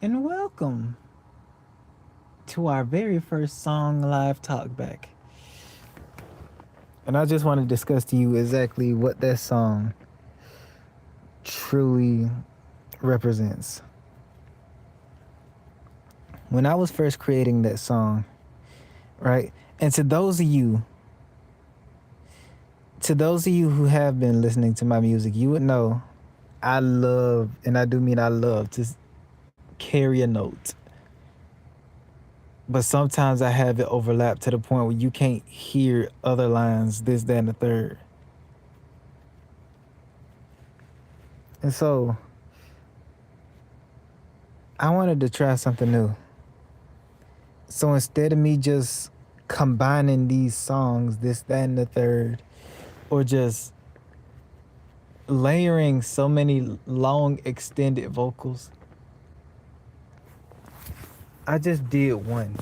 and welcome to our very first song live talkback. And I just want to discuss to you exactly what that song truly represents. When I was first creating that song, right? And to those of you who have been listening to my music, you would know I love, and I do mean I love to carry a note. But sometimes I have it overlap to the point where you can't hear other lines, this, that, and the third. And so I wanted to try something new. So instead of me just combining these songs, this, that, and the third, or just layering so many long extended vocals, I just did one.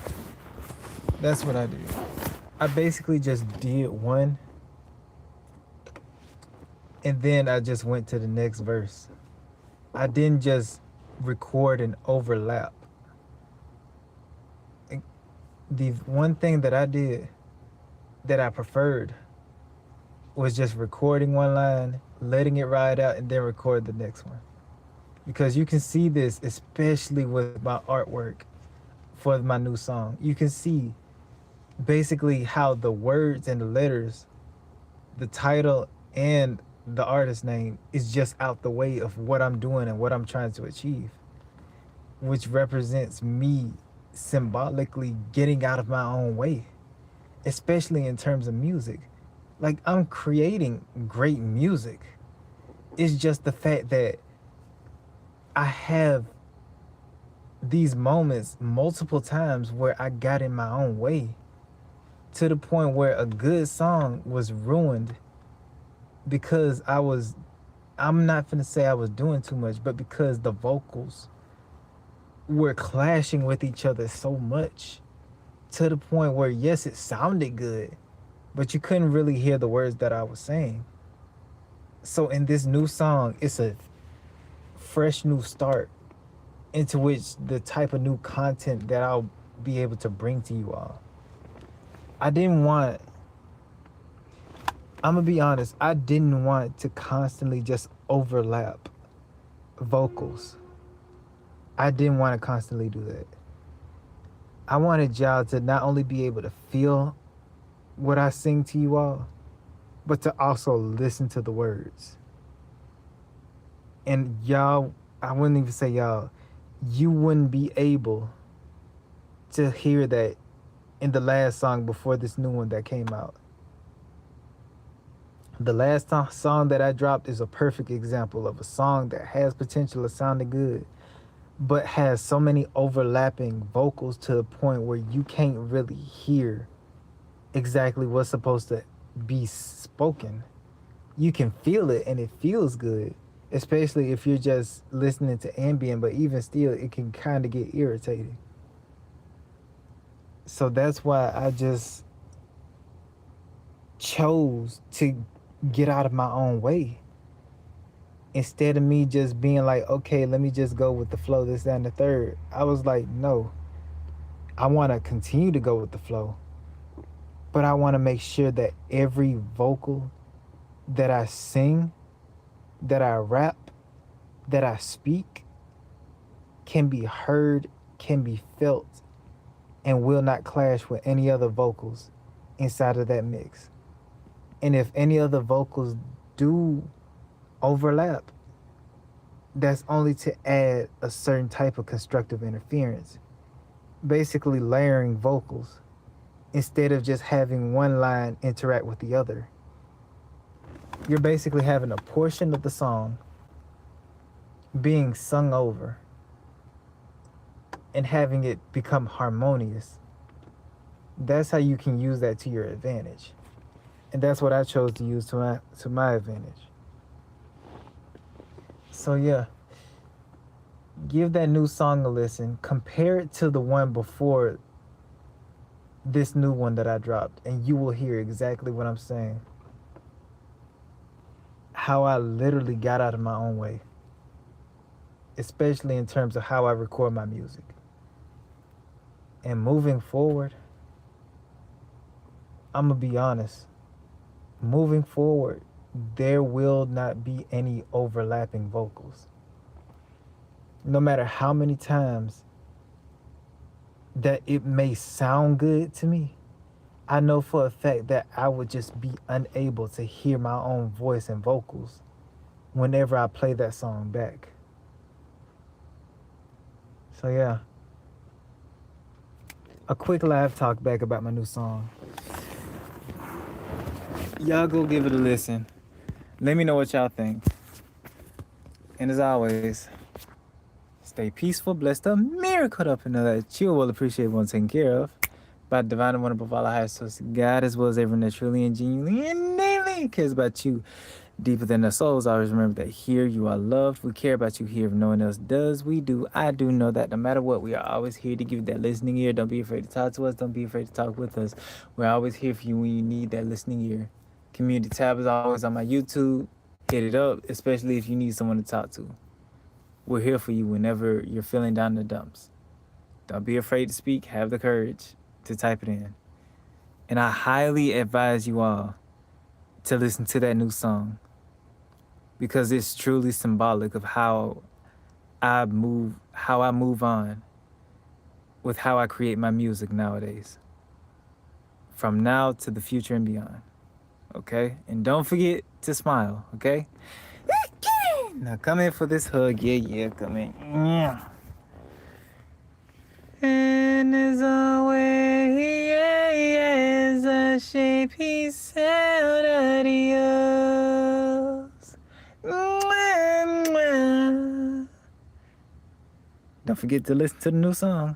That's what I did. I basically just did one, and then I just went to the next verse. I didn't just record and overlap. The one thing that I did that I preferred was just recording one line, letting it ride out, and then record the next one. Because you can see this, especially with my artwork for my new song. You can see basically how the words and the letters, the title and the artist name is just out the way of what I'm doing and what I'm trying to achieve, which represents me symbolically getting out of my own way, especially in terms of music. Like, I'm creating great music. It's just the fact that I have these moments multiple times where I got in my own way to the point where a good song was ruined because I'm not finna say I was doing too much, but because the vocals were clashing with each other so much to the point where, yes, it sounded good, but you couldn't really hear the words that I was saying. So in this new song, it's a fresh new start into which the type of new content that I'll be able to bring to you all. I didn't want, I'm gonna be honest, I didn't want to constantly just overlap vocals. I didn't want to constantly do that. I wanted y'all to not only be able to feel what I sing to you all, but to also listen to the words. And y'all, I wouldn't even say y'all, you wouldn't be able to hear that in the last song before this new one that came out. The last song that I dropped is a perfect example of a song that has potential of sounding good, but has so many overlapping vocals to the point where you can't really hear exactly what's supposed to be spoken. You can feel it and it feels good, especially if you're just listening to ambient, but even still, it can kind of get irritating. So that's why I just chose to get out of my own way. Instead of me just being like, okay, let me just go with the flow, this, that, and the third. I was like, no, I want to continue to go with the flow, but I want to make sure that every vocal that I sing, that I rap, that I speak can be heard, can be felt, and will not clash with any other vocals inside of that mix. And if any other vocals do overlap, that's only to add a certain type of constructive interference, basically layering vocals instead of just having one line interact with the other. You're basically having a portion of the song being sung over and having it become harmonious. That's how you can use that to your advantage. And that's what I chose to use to my advantage. So yeah, give that new song a listen. Compare it to the one before this new one that I dropped, and you will hear exactly what I'm saying. How I literally got out of my own way. especially in terms of how I record my music. And moving forward, I'm going to be honest. Moving forward, there will not be any overlapping vocals. No matter how many times that it may sound good to me, I know for a fact that I would just be unable to hear my own voice and vocals whenever I play that song back. So yeah, a quick live talk back about my new song. Y'all go give it a listen. Let me know what y'all think. And as always, stay peaceful, blessed up, miracle up, and know that you will appreciate one taken care of by the divine and wonderful Father, highest source of God, as well as everyone that truly and genuinely and innately cares about you deeper than their souls. Always remember that here you are loved. We care about you here if no one else does. We do. I do know that no matter what, we are always here to give you that listening ear. Don't be afraid to talk to us. Don't be afraid to talk with us. We're always here for you when you need that listening ear. Community tab is always on my YouTube. Hit it up, especially if you need someone to talk to. We're here for you whenever you're feeling down in the dumps. Don't be afraid to speak. Have the courage to type it in. And I highly advise you all to listen to that new song, because it's truly symbolic of how I move on with how I create my music nowadays, from now to the future and beyond. Okay? And don't forget to smile, okay? Now come in for this hug. Yeah, come in. Yeah. And as always, a shape he said adios. Don't forget to listen to the new song.